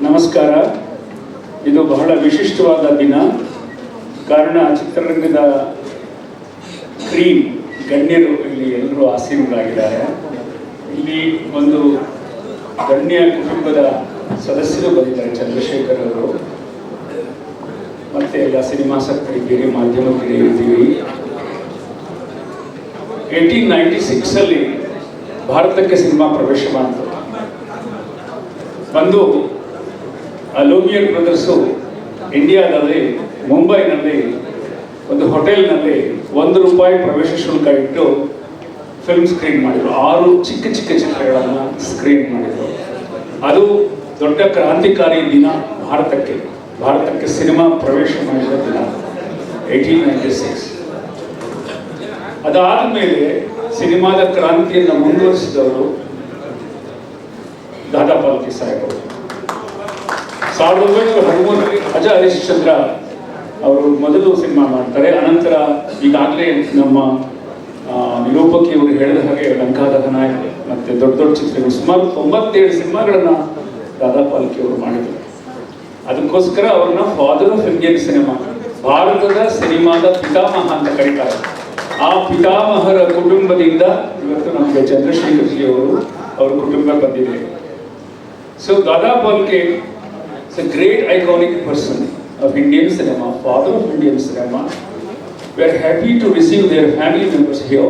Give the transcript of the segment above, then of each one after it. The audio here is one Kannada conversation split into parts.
ನಮಸ್ಕಾರ. ಇದು ಬಹಳ ವಿಶಿಷ್ಟವಾದ ದಿನ. ಕಾರಣ ಚಿತ್ರರಂಗದ ಕ್ರೀಮ್ ಗಣ್ಯರು ಇಲ್ಲಿ ಎಲ್ಲರೂ ಆಸೀನರಾಗಿದ್ದಾರೆ. ಇಲ್ಲಿ ಒಂದು ಗಣ್ಯ ಕುಟುಂಬದ ಸದಸ್ಯರು ಬಂದಿದ್ದಾರೆ, ಚಂದ್ರಶೇಖರ್ ಅವರು. ಮತ್ತೆ ಎಲ್ಲ ಸಿನಿಮಾಸಕ್ತರಿದ್ದೀರಿ, ಮಾಧ್ಯಮದಲ್ಲಿ ಇದ್ದೀವಿ. 1896 ಭಾರತಕ್ಕೆ ಸಿನಿಮಾ ಪ್ರವೇಶ ಮಾಡಿತು. ಬಂದು ಲೂಮಿಯರ್ ಬ್ರದರ್ಸು ಇಂಡಿಯಾದಲ್ಲಿ ಮುಂಬೈನಲ್ಲಿ ಒಂದು ಹೋಟೆಲ್ನಲ್ಲಿ ₹1 ಪ್ರವೇಶ ಶುಲ್ಕ ಇಟ್ಟು ಫಿಲ್ಮ್ ಸ್ಕ್ರೀನ್ ಮಾಡಿದರು. 6 ಚಿಕ್ಕ ಚಿಕ್ಕ ಚಿತ್ರಗಳನ್ನು ಸ್ಕ್ರೀನ್ ಮಾಡಿದರು. ಅದು ದೊಡ್ಡ ಕ್ರಾಂತಿಕಾರಿ ದಿನ. ಭಾರತಕ್ಕೆ ಸಿನಿಮಾ ಪ್ರವೇಶ ಮಾಡಿದ ದಿನ 1896. ಅದಾದ ಮೇಲೆ ಸಿನಿಮಾದ ಕ್ರಾಂತಿಯನ್ನು ಮುಂದುವರಿಸಿದವರು ದಾದಾ ಪಾಲ್ಕೆ ಸಾಹೇಬರು. 1913 ರಾಜ ಹರಿಶ್ಚಂದ್ರ ಅವರು ಮೊದಲು ಸಿನಿಮಾ ಮಾಡ್ತಾರೆ. ಅನಂತರ ಈಗಾಗಲೇ ನಮ್ಮ ನಿರೂಪಕಿಯವರು ಹೇಳಿದ ಹಾಗೆ ಲಂಕಾದಹನ ಮತ್ತು ದೊಡ್ಡ ದೊಡ್ಡ ಚಿತ್ರಗಳು ಸುಮಾರು 97 ಸಿನಿಮಾಗಳನ್ನು ದಾದಾ ಪಾಲ್ಕೆ ಅವರು ಮಾಡಿದರು. ಅದಕ್ಕೋಸ್ಕರ ಅವ್ರನ್ನ ಫಾದರ್ ಆಫ್ ಇಂಡಿಯನ್ ಸಿನಿಮಾ, ಭಾರತದ ಸಿನಿಮಾದ ಪಿತಾಮಹ ಅಂತ ಕರೀತಾರೆ. ಆ ಪಿತಾಮಹರ ಕುಟುಂಬದಿಂದ ಇವತ್ತು ನಮಗೆ ಚಂದ್ರಶೇಖರ್ ಜಿ ಅವರು ಅವ್ರ ಕುಟುಂಬ ಬಂದಿದೆ. So Dada Phalke is a great iconic person of Indian cinema, father of Indian cinema. We are happy to receive their family members here.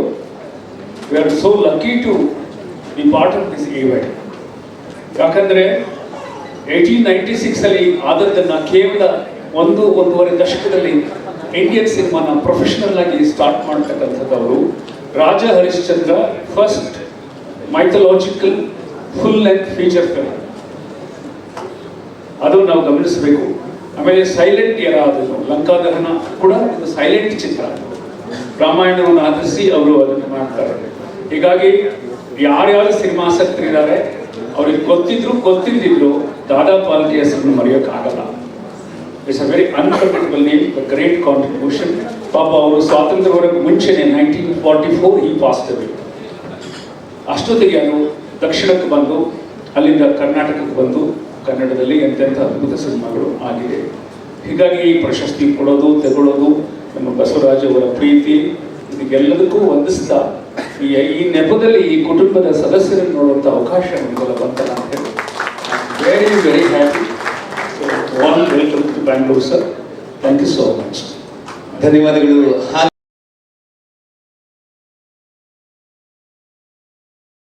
We are so lucky to be part of this event. ಯಾಕಂದರೆ 1896 ಆದದ್ದನ್ನು ಕೇವಲ ಒಂದೂವರೆ ದಶಕದಲ್ಲಿ ಇಂಡಿಯನ್ ಸಿನಿಮಾನ ಪ್ರೊಫೆಷನಲ್ ಆಗಿ ಸ್ಟಾರ್ಟ್ ಮಾಡ್ತಕ್ಕಂಥದ್ದವರು Raja Harishchandra, first mythological full length feature film. ಅದು ನಾವು ಗಮನಿಸಬೇಕು. ಆಮೇಲೆ ಸೈಲೆಂಟ್ ಅದನ್ನು ಲಂಕಾದಹನ ಕೂಡ ಒಂದು ಸೈಲೆಂಟ್ ಚಿತ್ರ, ರಾಮಾಯಣವನ್ನು ಆಧರಿಸಿ ಅವರು ಅದನ್ನು ಮಾಡ್ತಾರೆ. ಹೀಗಾಗಿ ಯಾರ್ಯಾರು ಸಿನಿಮಾಸಕ್ತರಿದ್ದಾರೆ ಅವ್ರಿಗೆ ಗೊತ್ತಿದ್ದಿದ್ರು ದಾದಾ ಪಾಲ್ಕೆ ಹೆಸರನ್ನು ಮರೆಯೋಕ್ಕಾಗಲ್ಲ. It's a very unforgettable name, great contribution. ಪಾಪ ಅವರು ಸ್ವಾತಂತ್ರ್ಯವರೆಗೂ ಮುಂಚೆನೆ 1944 ಈ ಪಾಸ್ಟ್ ಅವೇ. ಅಷ್ಟೊತ್ತಿಗೆ ಅದು ದಕ್ಷಿಣಕ್ಕೆ ಬಂದು ಅಲ್ಲಿಂದ ಕರ್ನಾಟಕಕ್ಕೆ ಬಂದು ಕನ್ನಡದಲ್ಲಿ ಎಂತೆಂಥ ಅದ್ಭುತ ಸಿನಿಮಾಗಳು ಆಗಿದೆ. ಹೀಗಾಗಿ ಈ ಪ್ರಶಸ್ತಿ ಕೊಡೋದು ತಗೊಳ್ಳೋದು ನಮ್ಮ ಬಸವರಾಜ್ ಅವರ ಪ್ರೀತಿ, ಇದಕ್ಕೆಲ್ಲದಕ್ಕೂ ವಂದಿಸ್ತಾ ಈ ನೆಪದಲ್ಲಿ ಈ ಕುಟುಂಬದ ಸದಸ್ಯರನ್ನು ನೋಡುವಂಥ ಅವಕಾಶ ನಮಗೆಲ್ಲ ಬಂತಲ್ಲ ಅಂತ ಹೇಳಿ very very happy. Warm welcome to Bangalore sir. Thank you so much. ಧನ್ಯವಾದಗಳು.